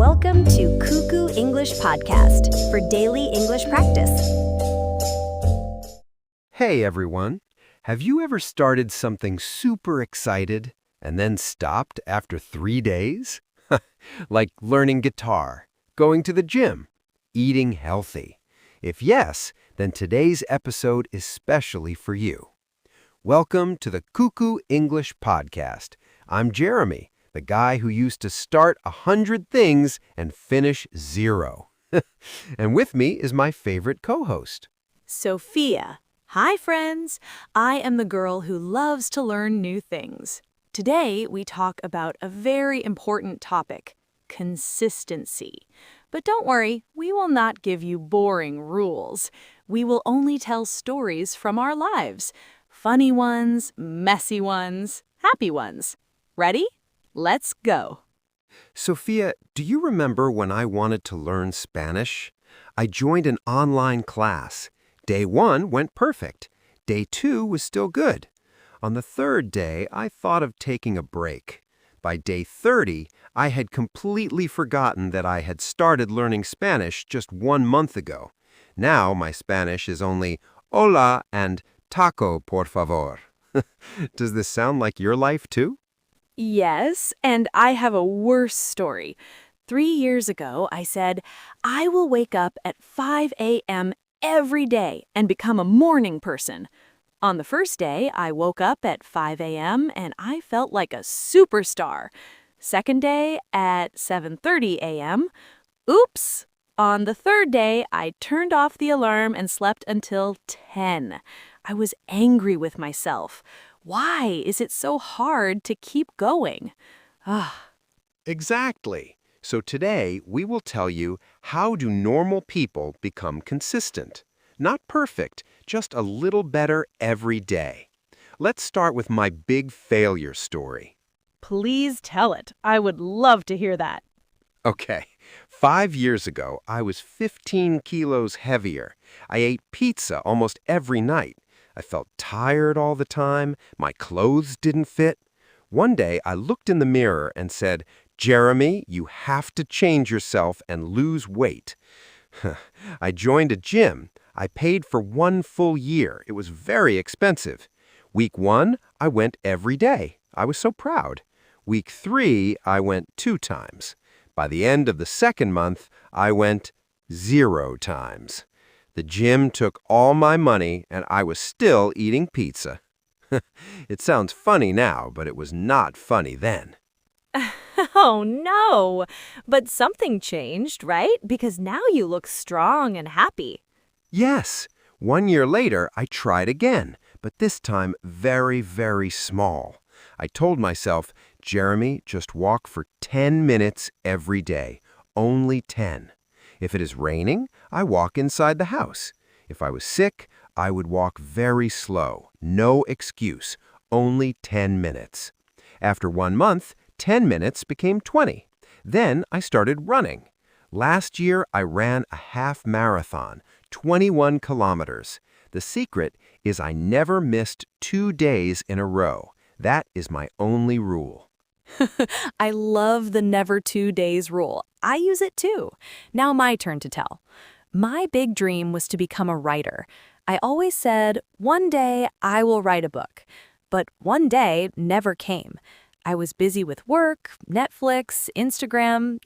Welcome to Cuckoo English Podcast for daily English practice. Hey everyone, have you ever started something super excited and then stopped after 3 days? Like learning guitar, going to the gym, eating healthy. If yes, then today's episode is specially for you. Welcome to the Cuckoo English Podcast. I'm Jeremy, the guy who used to start 100 things and finish 0. And with me is my favorite co-host. Sophia. Hi, friends. I am the girl who loves to learn new things. Today, we talk about a very important topic, consistency. But don't worry, we will not give you boring rules. We will only tell stories from our lives. Funny ones, messy ones, happy ones. Ready? Let's go. Sophia, do you remember when I wanted to learn Spanish? I joined an online class. Day 1 went perfect. Day 2 was still good. On the 3rd day, I thought of taking a break. By day 30, I had completely forgotten that I had started learning Spanish just 1 month ago. Now my Spanish is only hola and taco, por favor. Does this sound like your life too? Yes, and I have a worse story. 3 years ago, I said, I will wake up at 5 a.m. every day and become a morning person. On the first day, I woke up at 5 a.m. and I felt like a superstar. Second day at 7:30 a.m. Oops! On the 3rd day, I turned off the alarm and slept until 10. I was angry with myself. Why is it so hard to keep going? Exactly. So today, we will tell you how do normal people become consistent. Not perfect, just a little better every day. Let's start with my big failure story. Please tell it. I would love to hear that. Okay, 5 years ago, I was 15 kilos heavier. I ate pizza almost every night. I felt tired all the time. My clothes didn't fit. One day, I looked in the mirror and said, Jeremy, you have to change yourself and lose weight. I joined a gym. I paid for 1 full year. It was very expensive. Week 1, I went every day. I was so proud. Week 3, I went 2 times. By the end of the 2nd month, I went 0 times. The gym took all my money, and I was still eating pizza. It sounds funny now, but it was not funny then. Oh, no. But something changed, right? Because now you look strong and happy. Yes. 1 year later, I tried again, but this time very, very small. I told myself, Jeremy, just walk for 10 minutes every day. Only 10. If it is raining, I walk inside the house. If I was sick, I would walk very slow. No excuse. Only 10 minutes. After 1 month, 10 minutes became 20. Then I started running. Last year, I ran a half marathon, 21 kilometers. The secret is I never missed 2 days in a row. That is my only rule. I love the never 2 days rule. I use it too. Now my turn to tell. My big dream was to become a writer. I always said, one day I will write a book. But one day never came. I was busy with work, Netflix, Instagram,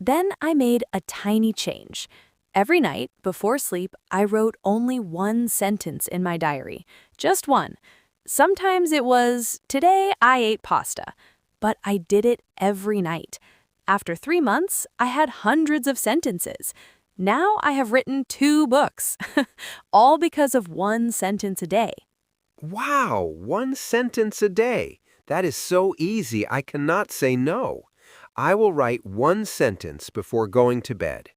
Then I made a tiny change. Every night, before sleep, I wrote only 1 sentence in my diary. Just 1. Sometimes it was, today I ate pasta. But I did it every night. After 3 months, I had hundreds of sentences. Now I have written 2 books. All because of 1 sentence a day. Wow, 1 sentence a day. That is so easy, I cannot say no. I will write 1 sentence before going to bed.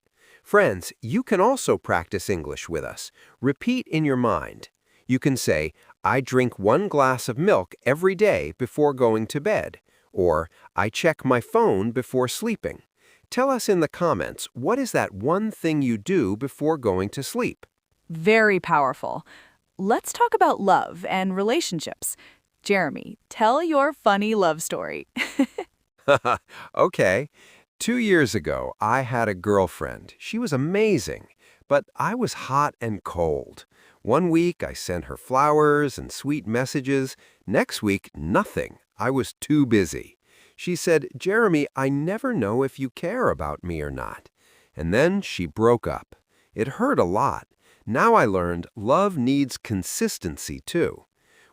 Friends, you can also practice English with us. Repeat in your mind. You can say, I drink 1 glass of milk every day before going to bed. Or, I check my phone before sleeping. Tell us in the comments, what is that one thing you do before going to sleep? Very powerful. Let's talk about love and relationships. Jeremy, tell your funny love story. Okay. 2 years ago, I had a girlfriend. She was amazing, but I was hot and cold. One week, I sent her flowers and sweet messages. Next week, nothing. I was too busy. She said, "Jeremy, I never know if you care about me or not." And then she broke up. It hurt a lot. Now I learned love needs consistency, too.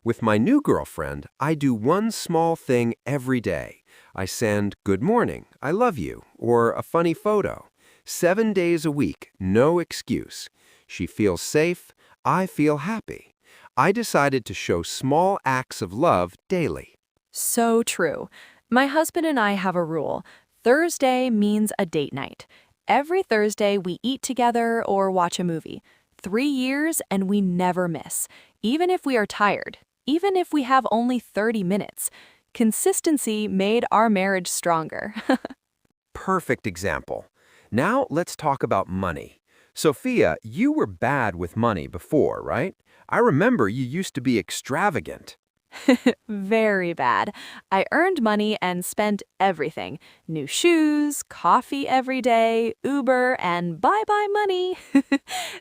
With my new girlfriend, I do one small thing every day. I send "Good morning, I love you," or a funny photo. 7 days a week, no excuse. She feels safe. I feel happy. I decided to show small acts of love daily. So true. My husband and I have a rule. Thursday means a date night. Every Thursday, we eat together or watch a movie. 3 years and we never miss, even if we are tired, even if we have only 30 minutes. Consistency made our marriage stronger. Perfect example. Now let's talk about money. Sophia, you were bad with money before, right? I remember you used to be extravagant. Very bad. I earned money and spent everything. New shoes, coffee every day, Uber, and bye-bye money.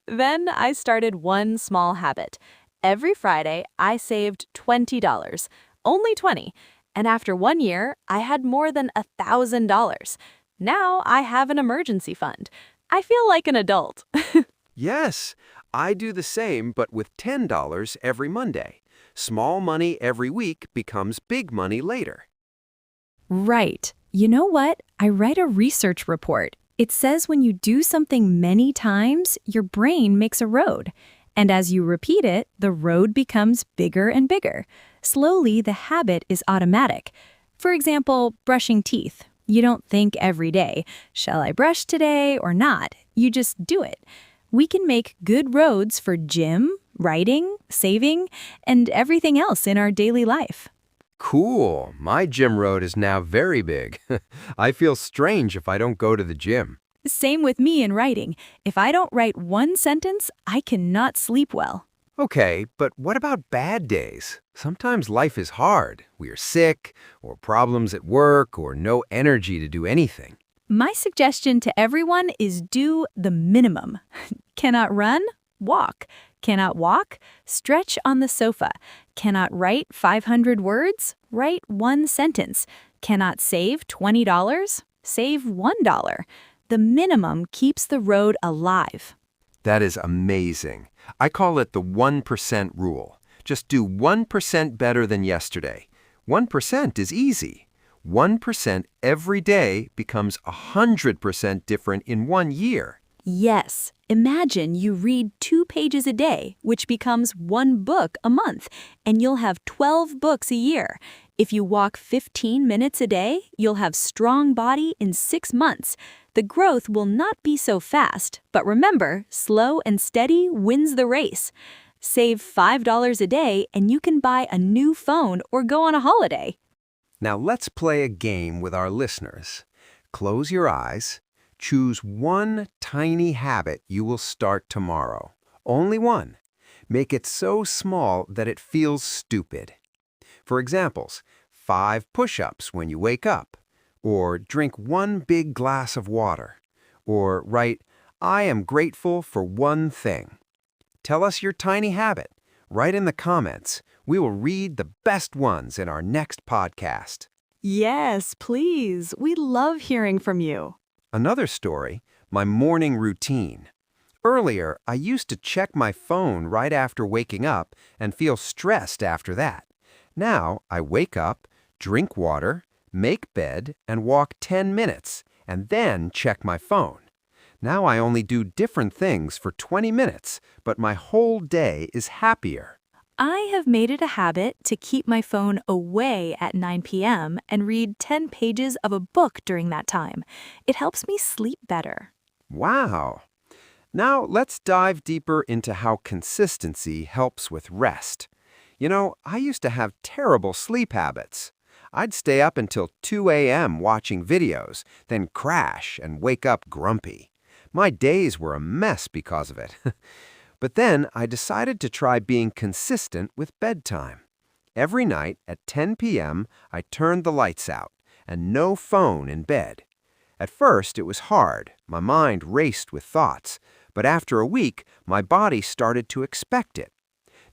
Then I started one small habit. Every Friday, I saved $20. Only 20. And after 1 year, I had more than $1,000. Now I have an emergency fund. I feel like an adult. Yes, I do the same, but with $10 every Monday. Small money every week becomes big money later. Right. You know what? I read a research report. It says when you do something many times, your brain makes a road. And as you repeat it, the road becomes bigger and bigger. Slowly, the habit is automatic. For example, brushing teeth. You don't think every day, shall I brush today or not? You just do it. We can make good roads for gym, writing, saving, and everything else in our daily life. Cool. My gym road is now very big. I feel strange if I don't go to the gym. Same with me in writing. If I don't write one sentence, I cannot sleep well. Okay, but what about bad days? Sometimes life is hard. We are sick, or problems at work, or no energy to do anything. My suggestion to everyone is do the minimum. Cannot run? Walk. Cannot walk? Stretch on the sofa. Cannot write 500 words? Write one sentence. Cannot save $20? Save $1. The minimum keeps the road alive. That is amazing. I call it the 1% rule. Just do 1% better than yesterday. 1% is easy. 1% every day becomes 100% different in 1 year. Yes. Imagine you read 2 pages a day, which becomes 1 book a month, and you'll have 12 books a year. If you walk 15 minutes a day, you'll have strong body in 6 months. The growth will not be so fast, but remember, slow and steady wins the race. Save $5 a day and you can buy a new phone or go on a holiday. Now let's play a game with our listeners. Close your eyes. Choose one tiny habit you will start tomorrow. Only one. Make it so small that it feels stupid. For examples, 5 push-ups when you wake up, or drink 1 big glass of water, or write, "I am grateful for 1 thing." Tell us your tiny habit. Write in the comments. We will read the best ones in our next podcast. Yes, please. We love hearing from you. Another story, my morning routine. Earlier, I used to check my phone right after waking up and feel stressed after that. Now, I wake up, drink water, make bed, and walk 10 minutes, and then check my phone. Now I only do different things for 20 minutes, but my whole day is happier. I have made it a habit to keep my phone away at 9 p.m. and read 10 pages of a book during that time. It helps me sleep better. Wow. Now let's dive deeper into how consistency helps with rest. You know, I used to have terrible sleep habits. I'd stay up until 2 a.m. watching videos, then crash and wake up grumpy. My days were a mess because of it. But then I decided to try being consistent with bedtime. Every night at 10 p.m., I turned the lights out and no phone in bed. At first, it was hard. My mind raced with thoughts. But after a week, my body started to expect it.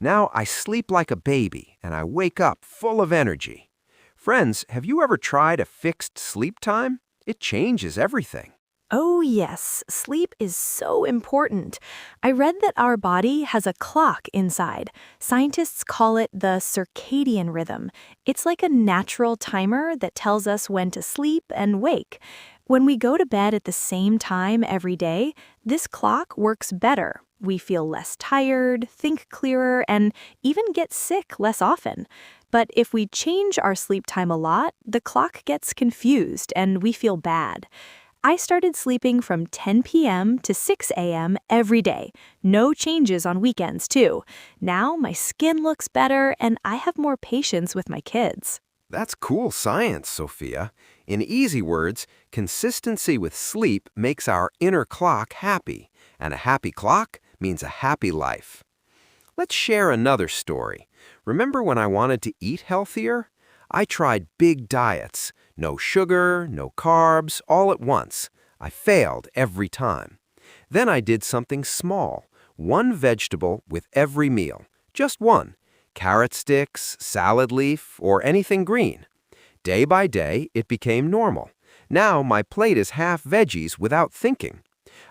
Now I sleep like a baby, and I wake up full of energy. Friends, have you ever tried a fixed sleep time? It changes everything. Oh, yes, sleep is so important. I read that our body has a clock inside. Scientists call it the circadian rhythm. It's like a natural timer that tells us when to sleep and wake. When we go to bed at the same time every day, this clock works better. We feel less tired, think clearer, and even get sick less often. But if we change our sleep time a lot, the clock gets confused and we feel bad. I started sleeping from 10 p.m. to 6 a.m. every day. No changes on weekends, too. Now my skin looks better and I have more patience with my kids. That's cool science, Sophia. In easy words, consistency with sleep makes our inner clock happy, and a happy clock means a happy life. Let's share another story. Remember when I wanted to eat healthier? I tried big diets. No sugar, no carbs, all at once. I failed every time. Then I did something small. One vegetable with every meal. Just one. Carrot sticks, salad leaf, or anything green. Day by day, it became normal. Now my plate is half veggies without thinking.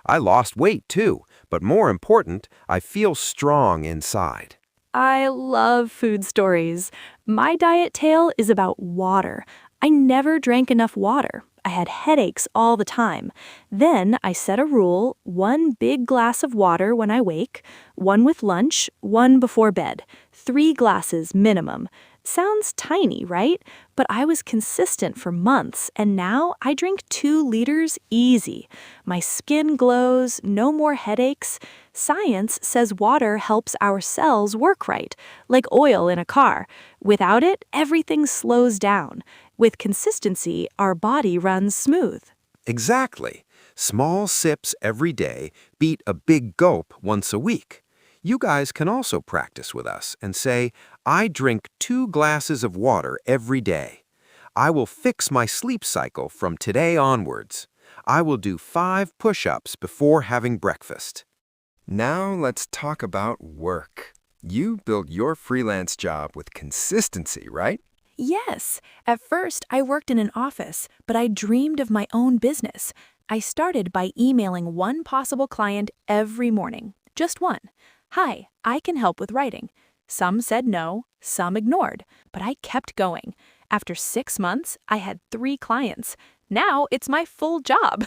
I lost weight too, but more important, I feel strong inside. I love food stories. My diet tale is about water. I never drank enough water. I had headaches all the time. Then I set a rule, 1 big glass of water when I wake, 1 with lunch, 1 before bed, 3 glasses minimum. Sounds tiny, right? But I was consistent for months, and now I drink 2 liters easy. My skin glows, no more headaches. Science says water helps our cells work right, like oil in a car. Without it, everything slows down. With consistency, our body runs smooth. Exactly. Small sips every day beat a big gulp once a week. You guys can also practice with us and say, I drink 2 glasses of water every day. I will fix my sleep cycle from today onwards. I will do 5 push-ups before having breakfast. Now let's talk about work. You built your freelance job with consistency, right? Yes. At first, I worked in an office, but I dreamed of my own business. I started by emailing one possible client every morning. Just one. Hi, I can help with writing. Some said no, some ignored, but I kept going. After 6 months, I had 3 clients. Now it's my full job.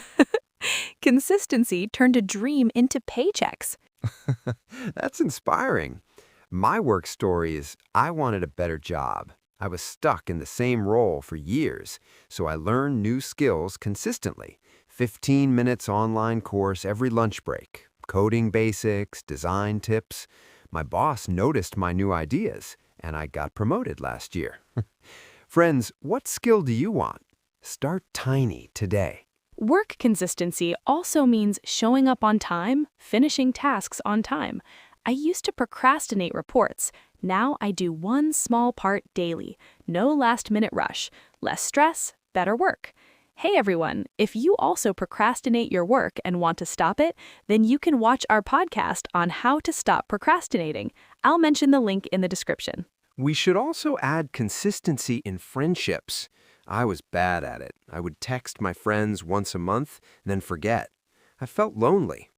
Consistency turned a dream into paychecks. That's inspiring. My work story is I wanted a better job. I was stuck in the same role for years, so I learned new skills consistently. 15 minutes online course every lunch break. Coding basics, design tips. My boss noticed my new ideas, and I got promoted last year. Friends, what skill do you want? Start tiny today. Work consistency also means showing up on time, finishing tasks on time. I used to procrastinate reports. Now I do one small part daily. No last-minute rush. Less stress, better work. Hey everyone, if you also procrastinate your work and want to stop it, then you can watch our podcast on how to stop procrastinating. I'll mention the link in the description. We should also add consistency in friendships. I was bad at it. I would text my friends once a month, then forget. I felt lonely.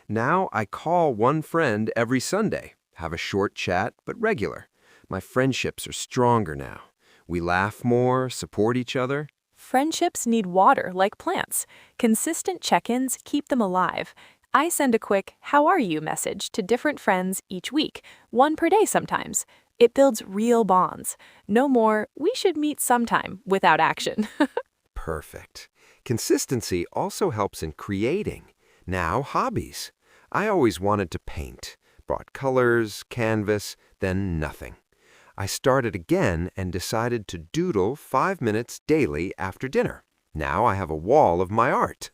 Now I call one friend every Sunday, have a short chat, but regular. My friendships are stronger now. We laugh more, support each other. Friendships need water like plants. Consistent check-ins keep them alive. I send a quick, "How are you?" message to different friends each week, 1 per day sometimes. It builds real bonds. No more, "We should meet sometime," without action. Perfect. Consistency also helps in creating. Now, hobbies. I always wanted to paint. Brought colors, canvas, then nothing. I started again and decided to doodle 5 minutes daily after dinner. Now I have a wall of my art.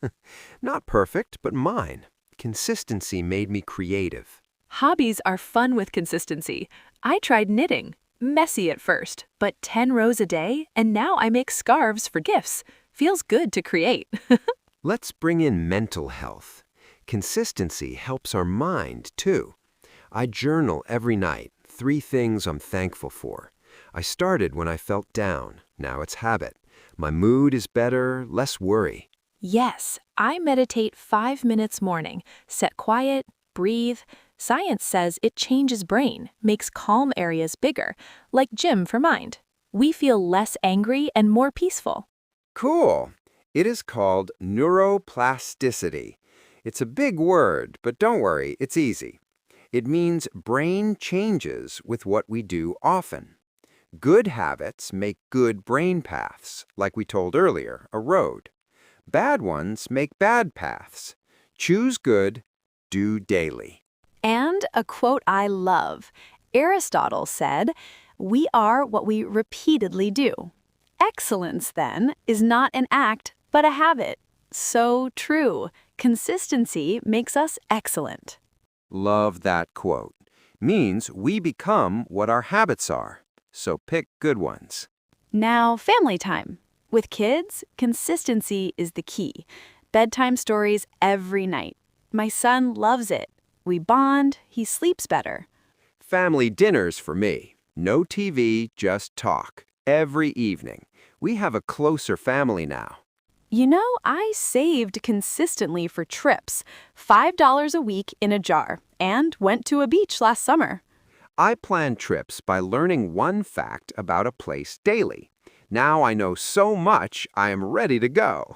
Not perfect, but mine. Consistency made me creative. Hobbies are fun with consistency. I tried knitting. Messy at first, but 10 rows a day, and now I make scarves for gifts. Feels good to create. Let's bring in mental health. Consistency helps our mind, too. I journal every night, 3 things I'm thankful for. I started when I felt down. Now it's habit. My mood is better, less worry. Yes, I meditate 5 minutes morning, set quiet, breathe. Science says it changes brain, makes calm areas bigger, like gym for mind. We feel less angry and more peaceful. Cool. It is called neuroplasticity. It's a big word, but don't worry, it's easy. It means brain changes with what we do often. Good habits make good brain paths, like we told earlier, a road. Bad ones make bad paths. Choose good, do daily. And a quote I love. Aristotle said, "We are what we repeatedly do." Excellence, then, is not an act, but a habit. So true. Consistency makes us excellent. Love that quote. Means we become what our habits are. So pick good ones. Now, family time. With kids, consistency is the key. Bedtime stories every night. My son loves it. We bond, he sleeps better. Family dinners for me. No TV, just talk. Every evening. We have a closer family now. You know, I saved consistently for trips, $5 a week in a jar, and went to a beach last summer. I plan trips by learning one fact about a place daily. Now I know so much, I am ready to go.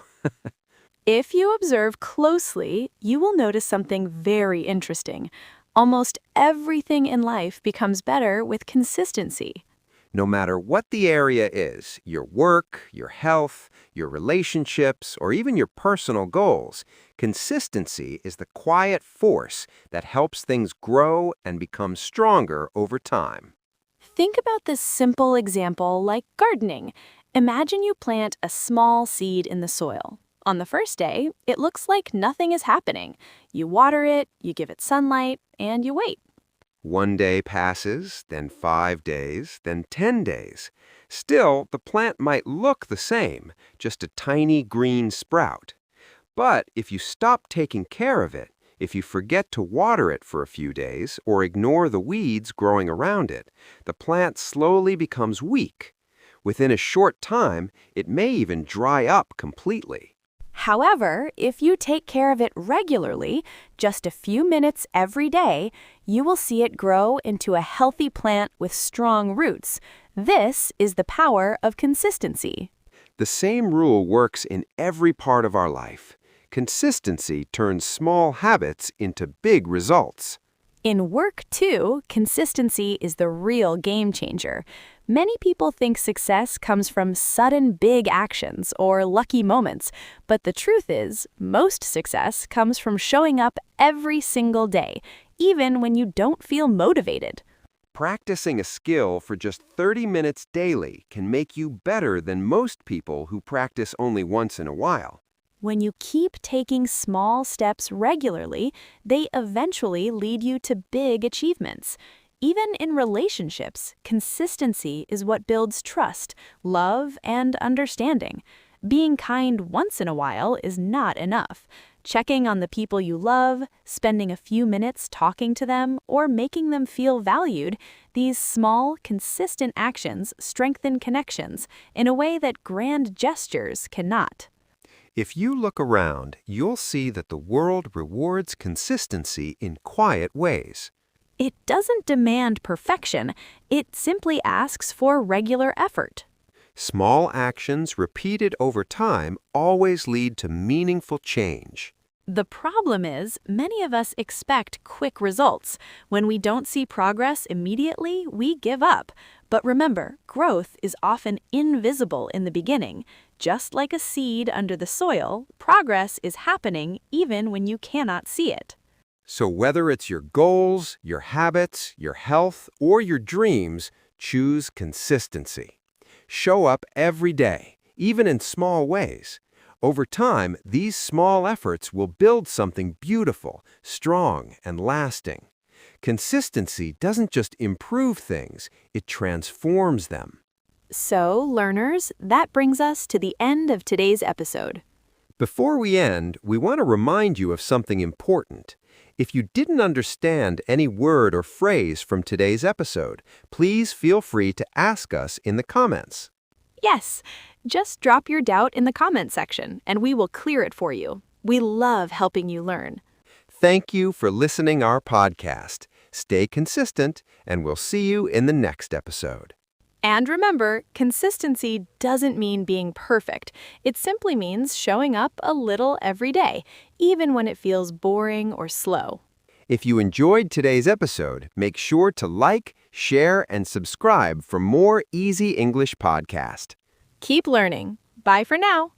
If you observe closely, you will notice something very interesting. Almost everything in life becomes better with consistency. No matter what the area is, your work, your health, your relationships, or even your personal goals, consistency is the quiet force that helps things grow and become stronger over time. Think about this simple example like gardening. Imagine you plant a small seed in the soil. On the first day, it looks like nothing is happening. You water it, you give it sunlight, and you wait. 1 day passes, then 5 days, then 10 days. Still, the plant might look the same, just a tiny green sprout. But if you stop taking care of it, if you forget to water it for a few days or ignore the weeds growing around it, the plant slowly becomes weak. Within a short time, it may even dry up completely. However, if you take care of it regularly, just a few minutes every day, you will see it grow into a healthy plant with strong roots. This is the power of consistency. The same rule works in every part of our life. Consistency turns small habits into big results. In work, too, consistency is the real game changer. Many people think success comes from sudden big actions or lucky moments, but the truth is, most success comes from showing up every single day, even when you don't feel motivated. Practicing a skill for just 30 minutes daily can make you better than most people who practice only once in a while. When you keep taking small steps regularly, they eventually lead you to big achievements. Even in relationships, consistency is what builds trust, love, and understanding. Being kind once in a while is not enough. Checking on the people you love, spending a few minutes talking to them, or making them feel valued, these small, consistent actions strengthen connections in a way that grand gestures cannot. If you look around, you'll see that the world rewards consistency in quiet ways. It doesn't demand perfection, it simply asks for regular effort. Small actions repeated over time always lead to meaningful change. The problem is, many of us expect quick results. When we don't see progress immediately, we give up. But remember, growth is often invisible in the beginning. Just like a seed under the soil, progress is happening even when you cannot see it. So whether it's your goals, your habits, your health, or your dreams, choose consistency. Show up every day, even in small ways. Over time, these small efforts will build something beautiful, strong, and lasting. Consistency doesn't just improve things, it transforms them. So, learners, that brings us to the end of today's episode. Before we end, we want to remind you of something important. If you didn't understand any word or phrase from today's episode, please feel free to ask us in the comments. Yes, just drop your doubt in the comment section and we will clear it for you. We love helping you learn. Thank you for listening our podcast. Stay consistent, and we'll see you in the next episode. And remember, consistency doesn't mean being perfect. It simply means showing up a little every day, even when it feels boring or slow. If you enjoyed today's episode, make sure to like, share, and subscribe for more Easy English podcast. Keep learning. Bye for now.